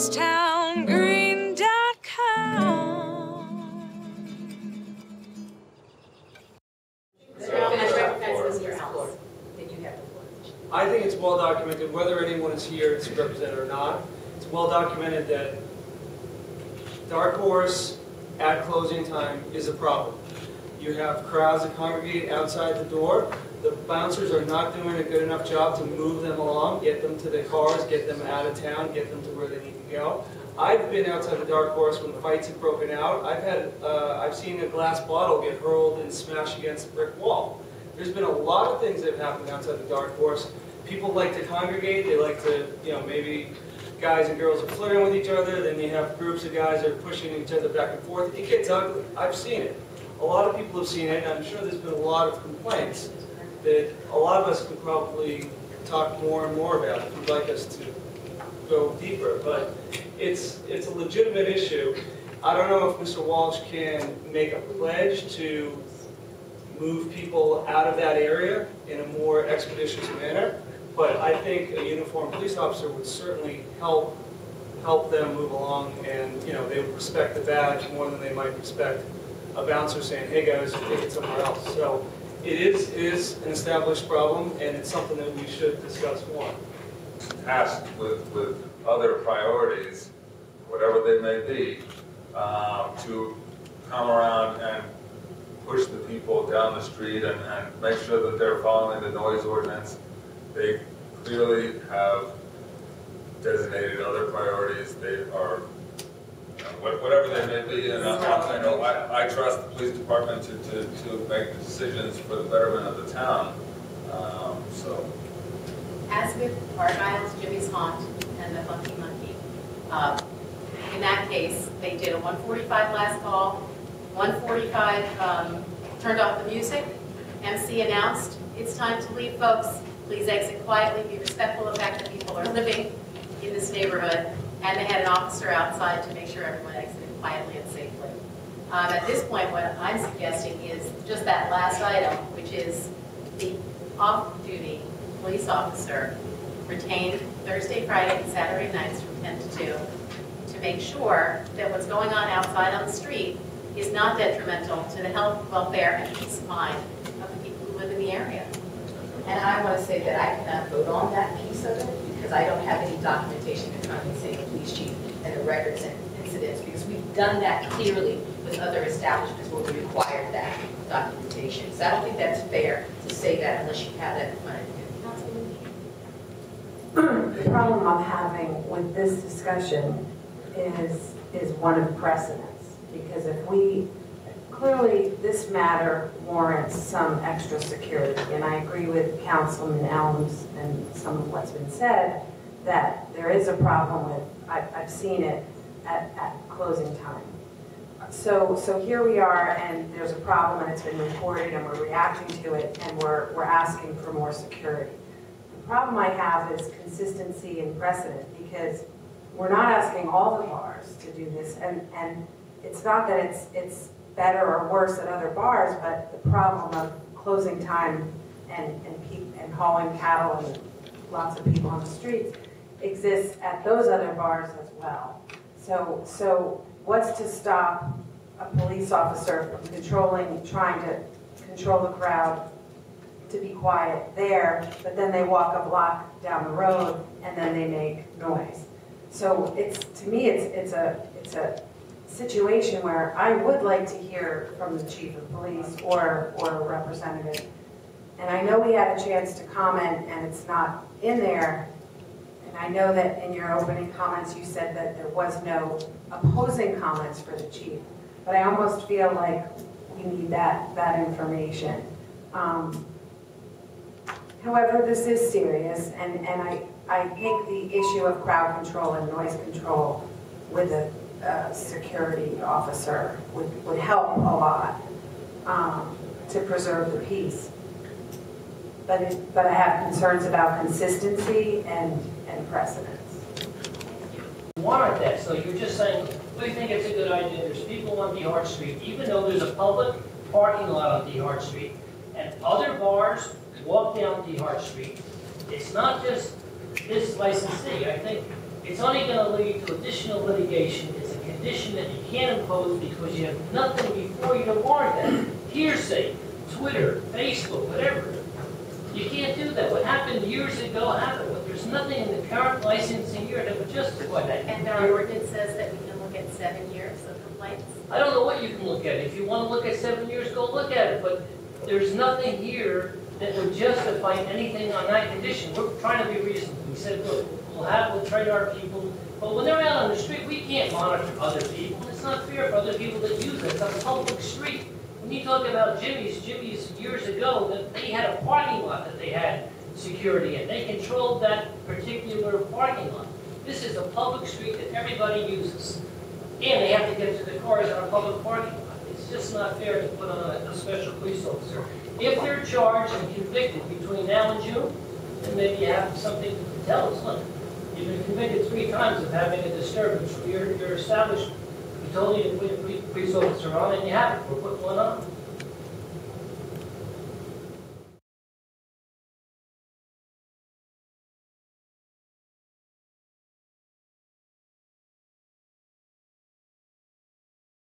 crosstowngreen.com. I think it's well documented, whether anyone is here to represent or not, it's well documented that Dark Horse at closing time is a problem. You have crowds that congregate outside the door. The bouncers are not doing a good enough job to move them along, get them to their cars, get them out of town, get them to where they need to go. I've been outside the Dark Horse when fights have broken out. I've seen a glass bottle get hurled and smashed against a brick wall. There's been a lot of things that have happened outside the Dark Horse. People like to congregate. They like to, maybe guys and girls are flirting with each other. Then you have groups of guys that are pushing each other back and forth. It gets ugly. I've seen it. A lot of people have seen it, and I'm sure there's been a lot of complaints that a lot of us could probably talk more and more about if you'd like us to go deeper. But it's a legitimate issue. I don't know if Mr. Walsh can make a pledge to move people out of that area in a more expeditious manner, but I think a uniformed police officer would certainly help them move along, and they would respect the badge more than they might respect a bouncer saying, "Hey guys, take it somewhere else." So it is an established problem, and it's something that we should discuss more. Tasked with other priorities, whatever they may be, to come around and push the people down the street and make sure that they're following the noise ordinance. They clearly have designated other priorities. They are, whatever they may be, and I trust the police department to make decisions for the betterment of the town. As with Argyle's Jimmy's Haunt and the Funky Monkey, in that case, they did a 145 last call. 145 turned off the music. MC announced, "It's time to leave, folks. Please exit quietly. Be respectful of the fact that people are living in this neighborhood." And they had an officer outside to make sure everyone exited quietly and safely. At this point, what I'm suggesting is just that last item, which is the off-duty police officer retained Thursday, Friday, and Saturday nights from 10 to 2 to make sure that what's going on outside on the street is not detrimental to the health, welfare, and peace of mind of the people who live in the area. And I want to say that I cannot vote on that piece of it because I don't have any documentation in front of me saying the police chief and the records and incidents, because we've done that clearly with other establishments where we required that documentation. So I don't think that's fair to say that unless you have that in front of you. The problem I'm having with this discussion is one of precedence. Because if clearly this matter warrants some extra security, and I agree with Councilman Elms and some of what's been said, that there is a problem with, I've seen it at closing time. So here we are, and there's a problem, and it's been reported, and we're reacting to it, and we're asking for more security. The problem I have is consistency and precedent, because we're not asking all the bars to do this, and it's not that it's better or worse than other bars, but the problem of closing time and hauling cattle and lots of people on the streets exists at those other bars as well. So what's to stop a police officer from trying to control the crowd to be quiet there, but then they walk a block down the road and then they make noise. So to me it's a situation where I would like to hear from the chief of police or a representative. And I know we had a chance to comment and it's not in there. And I know that in your opening comments you said that there was no opposing comments for the chief. But I almost feel like we need that information. However, this is serious, and I think the issue of crowd control and noise control with a security officer would help a lot to preserve the peace. But I have concerns about consistency and precedence. Warrant that, so you're just saying, we think it's a good idea, there's people on DeHart Street, even though there's a public parking lot on DeHart Street, and other bars walk down DeHart Street. It's not just this licensee. I think it's only gonna lead to additional litigation. It's a condition that you can't impose because you have nothing before you to warrant that. Hearsay, Twitter, Facebook, whatever. You can't do that. What happened years ago happened, but there's nothing in the current licensing year that would justify that. And our ordinance says that we can look at 7 years of complaints. I don't know what you can look at. If you want to look at 7 years, go look at it, but there's nothing here that would justify anything on that condition. We're trying to be reasonable. We said, look, we'll train our people, but when they're out on the street, we can't monitor other people. It's not fair for other people that use it. It's a public street. When you talk about Jimmy's years ago, that they had a parking lot that they had security in. They controlled that particular parking lot. This is a public street that everybody uses. And they have to get to the cars on a public parking lot. It's just not fair to put on a special police officer. If they're charged and convicted between now and June, then maybe you have something to tell us. Look, you've been convicted 3 times of having a disturbance. You're established. We told you to put a police officer on, and you haven't. We're putting one on.